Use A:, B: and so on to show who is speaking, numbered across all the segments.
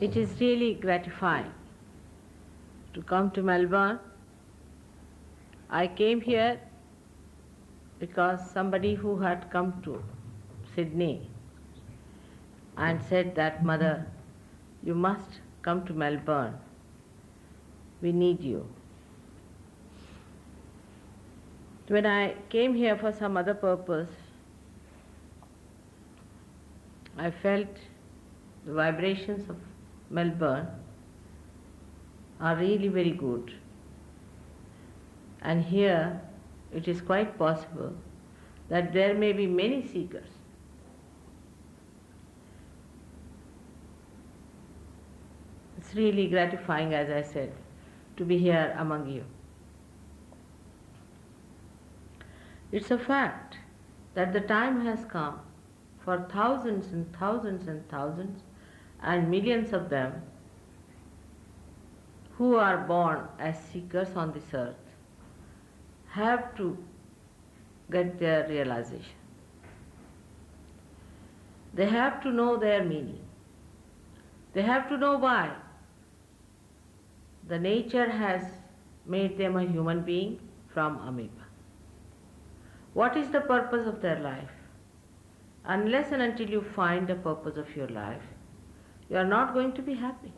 A: It is really gratifying to come to Melbourne. I came here because somebody who had come to Sydney and said that, "Mother, you must come to Melbourne. We need you." When I came here for some other purpose, I felt the vibrations of Melbourne are really very good. And here it is quite possible that there may be many seekers. It's really gratifying, as I said, to be here among you. It's a fact that the time has come for thousands and thousands and thousands and millions of them who are born as seekers on this earth have to get their realization. They have to know their meaning. They have to know why the nature has made them a human being from amoeba. What is the purpose of their life? Unless and until you find the purpose of your life, you are not going to be happy.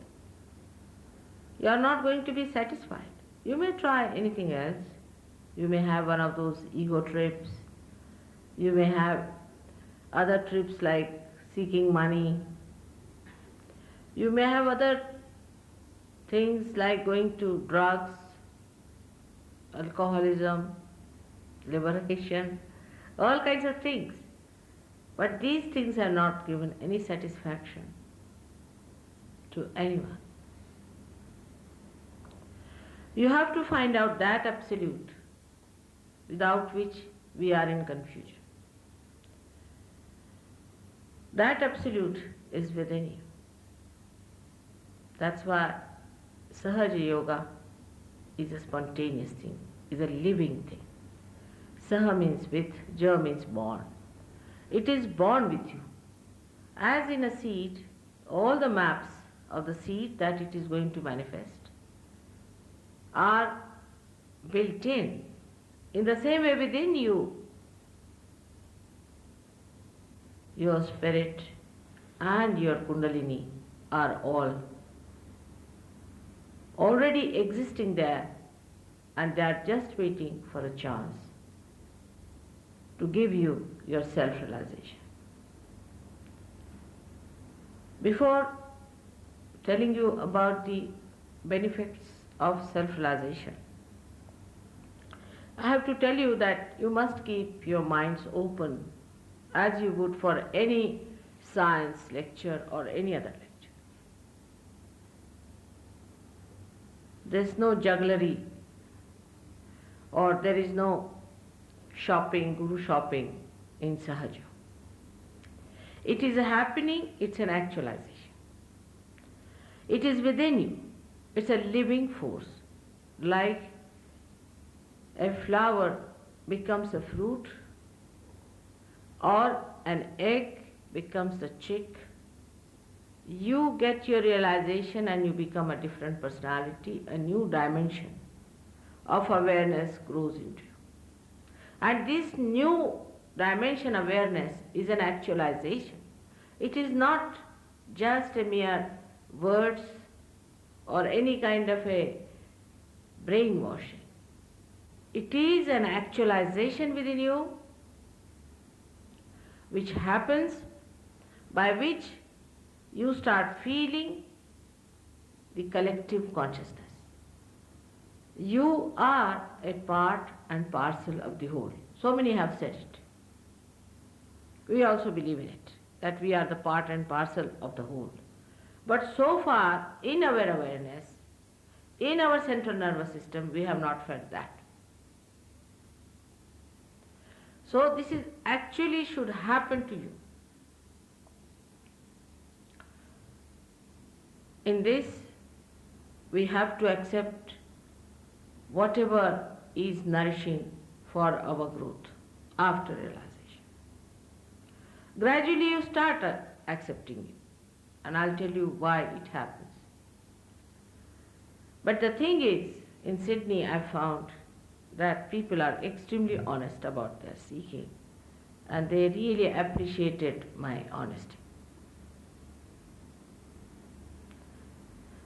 A: You are not going to be satisfied. You may try anything else. You may have one of those ego trips. You may have other trips like seeking money. You may have other things like going to drugs, alcoholism, liberation, all kinds of things. But these things have not given any satisfaction to anyone. You have to find out that absolute without which we are in confusion. That absolute is within you. That's why Sahaj Yoga is a spontaneous thing, is a living thing. Saha means with, Ja means born. It is born with you. As in a seed, all the maps of the seed that it is going to manifest are built in. In the same way within you, your spirit and your Kundalini are all already existing there, and they are just waiting for a chance to give you your self-realization. Before telling you about the benefits of self-realization, I have to tell you that you must keep your minds open as you would for any science lecture or any other lecture. There's no jugglery, or there is no shopping, guru shopping in Sahaj Yoga. It is a happening, it's an actualization. It is within you. It's a living force. Like a flower becomes a fruit, or an egg becomes a chick, you get your realization and you become a different personality, a new dimension of awareness grows into you. And this new dimension awareness is an actualization. It is not just a mere words or any kind of a brainwashing. It is an actualization within you which happens by which you start feeling the collective consciousness. You are a part and parcel of the whole. So many have said it. We also believe in it, that we are the part and parcel of the whole. But so far, in our awareness, in our central nervous system, we have not felt that. So this is actually should happen to you. In this, we have to accept whatever is nourishing for our growth after realization. Gradually you start accepting it, and I'll tell you why it happens. But the thing is, in Sydney I found that people are extremely honest about their seeking, and they really appreciated my honesty.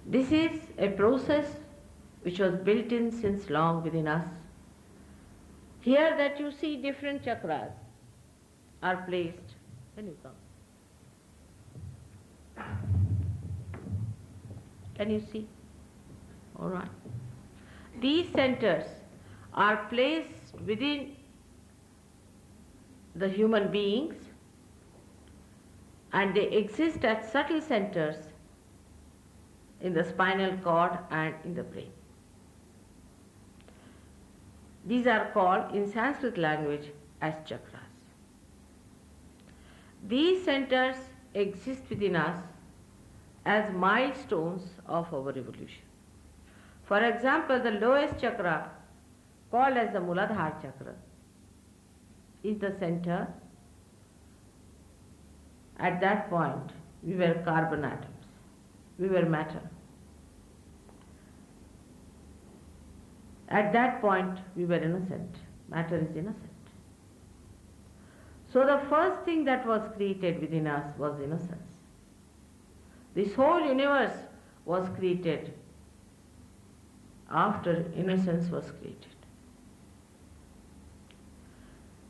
A: This is a process which was built in since long within us. Here that you see different chakras are placed. Can you come? Can you see? All right. These centers are placed within the human beings, and they exist as subtle centers in the spinal cord and in the brain. These are called in Sanskrit language as chakras. These centers exist within us as milestones of our evolution. For example, the lowest chakra, called as the Muladhara chakra, is the center. At that point, we were carbon atoms, we were matter. At that point, we were innocent. Matter is innocent. So the first thing that was created within us was innocence. This whole universe was created after innocence was created.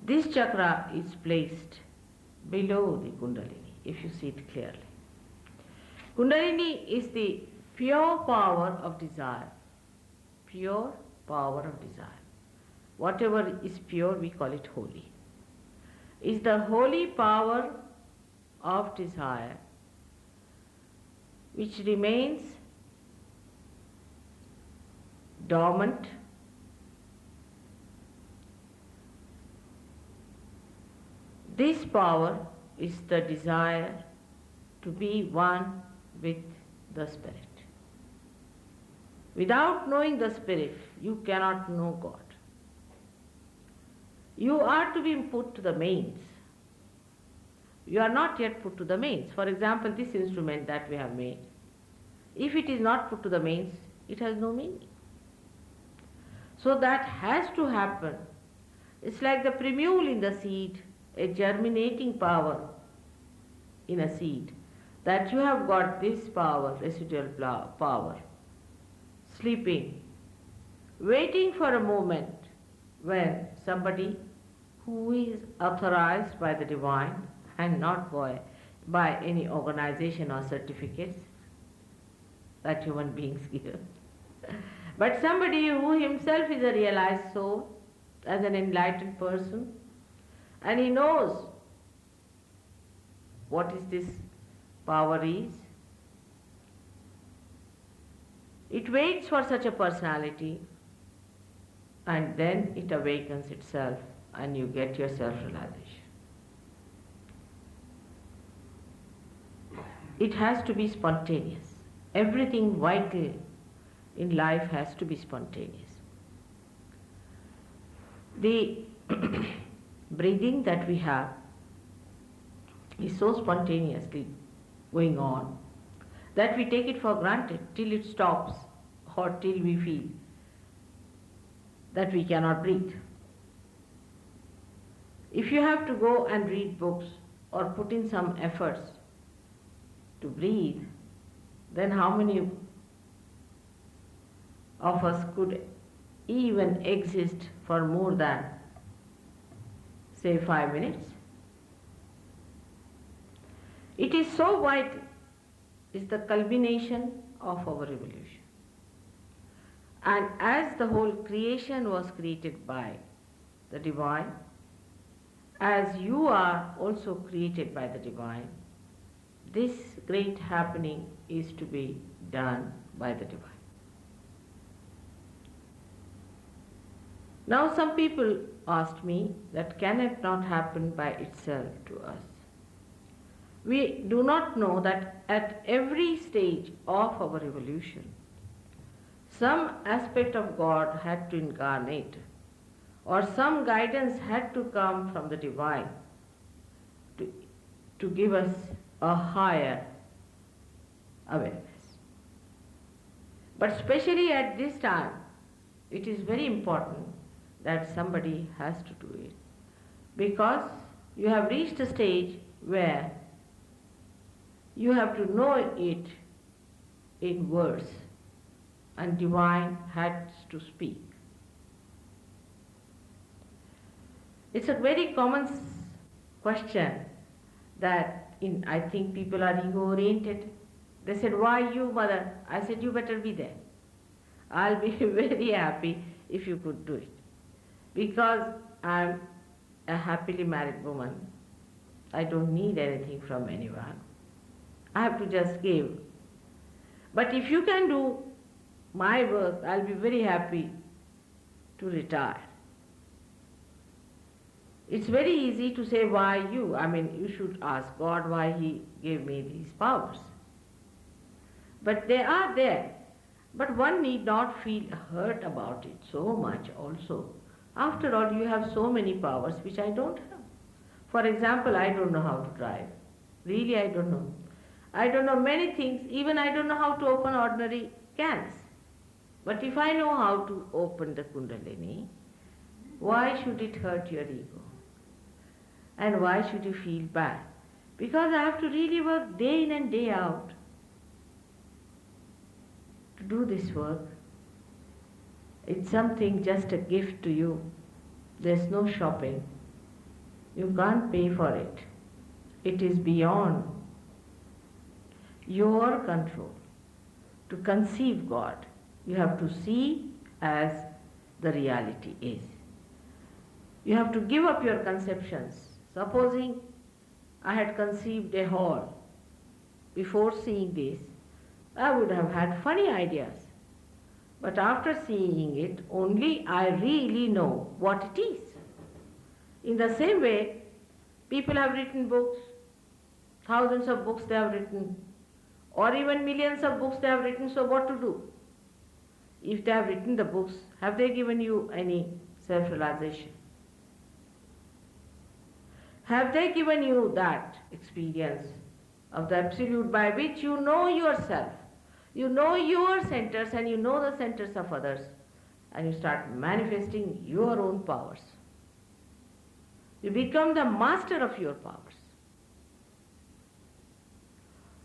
A: This chakra is placed below the Kundalini, if you see it clearly. Kundalini is the pure power of desire. Pure power of desire. Whatever is pure, we call it holy. Is the holy power of desire which remains dormant, this power is the desire to be one with the Spirit. Without knowing the Spirit, you cannot know God. You are to be put to the mains. You are not yet put to the mains. For example, this instrument that we have made, if it is not put to the mains, it has no meaning. So that has to happen. It's like the primule in the seed, a germinating power in a seed, that you have got this power, residual power, sleeping, waiting for a moment when somebody who is authorized by the divine and not by any organization or certificates that human beings give, but somebody who himself is a realized soul, as an enlightened person, and he knows what is this power is. It waits for such a personality, and then it awakens itself and you get your self-realization. It has to be spontaneous. Everything vital in life has to be spontaneous. The breathing that we have is so spontaneously going on that we take it for granted till it stops or till we feel that we cannot breathe. If you have to go and read books or put in some efforts to breathe, then how many of us could even exist for more than, say, 5 minutes? It is so vital. It's the culmination of our evolution. And as the whole creation was created by the divine, as you are also created by the divine, this great happening is to be done by the divine. Now some people asked me that can it not happen by itself to us? We do not know that at every stage of our evolution, some aspect of God had to incarnate, or some guidance had to come from the divine to give us a higher awareness. But especially at this time, it is very important that somebody has to do it, because you have reached a stage where you have to know it in words, and divine has to speak. It's a very common question that I think people are ego-oriented. They said, "Why you, mother?" I said, "You better be there. I'll be very happy if you could do it. Because I'm a happily married woman. I don't need anything from anyone. I have to just give. But if you can do my work, I'll be very happy to retire." It's very easy to say, "Why you?" I mean, you should ask God why He gave me these powers. But they are there. But one need not feel hurt about it so much also. After all, you have so many powers which I don't have. For example, I don't know how to drive. Really, I don't know. I don't know many things. Even I don't know how to open ordinary cans. But if I know how to open the Kundalini, why should it hurt your ego? And why should you feel bad? Because I have to really work day in and day out to do this work. It's something, just a gift to you. There's no shopping. You can't pay for it. It is beyond your control to conceive God. You have to see as the reality is. You have to give up your conceptions. Supposing I had conceived a hall before seeing this, I would have had funny ideas. But after seeing it, only I really know what it is. In the same way, people have written books, thousands of books they have written, or even millions of books they have written, so what to do? If they have written the books, have they given you any self-realization? Have they given you that experience of the Absolute by which you know yourself? You know your centers and you know the centers of others, and you start manifesting your own powers. You become the master of your powers.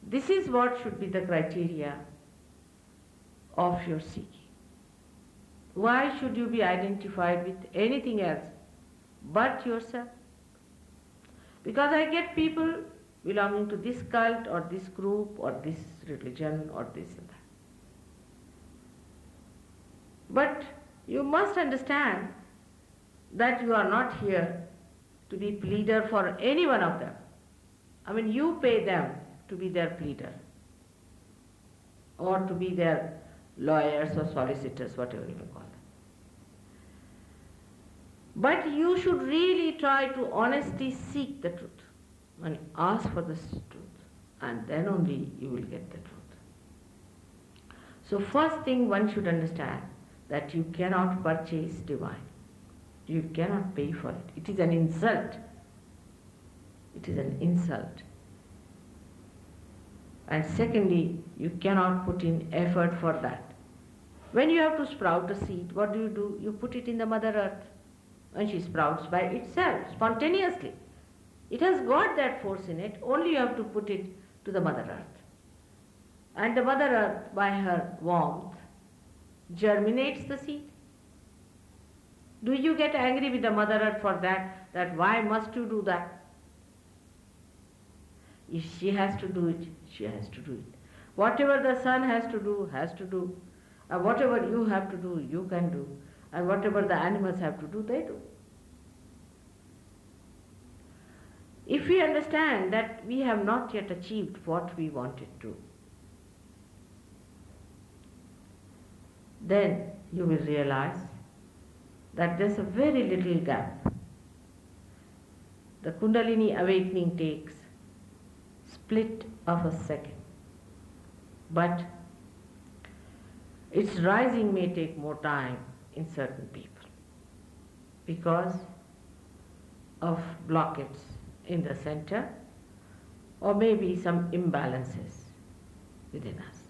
A: This is what should be the criteria of your seeking. Why should you be identified with anything else but yourself? Because I get people belonging to this cult or this group or this religion or this and that. But you must understand that you are not here to be pleader for any one of them. I mean, you pay them to be their pleader or to be their lawyers or solicitors, whatever you may call them. But you should really try to honestly seek the truth and ask for the truth, and then only you will get the truth. So first thing one should understand that you cannot purchase divine. You cannot pay for it. It is an insult. It is an insult. And secondly, you cannot put in effort for that. When you have to sprout a seed, what do? You put it in the Mother Earth, and she sprouts by itself, spontaneously. It has got that force in it, only you have to put it to the Mother Earth. And the Mother Earth, by her warmth, germinates the seed. Do you get angry with the Mother Earth for that why must you do that? If she has to do it, she has to do it. Whatever the sun has to do, and whatever you have to do, you can do, and whatever the animals have to do, they do. If we understand that we have not yet achieved what we wanted to, then you will realize that there's a very little gap. The Kundalini awakening takes split of a second, but its rising may take more time in certain people because of blockades in the center or maybe some imbalances within us.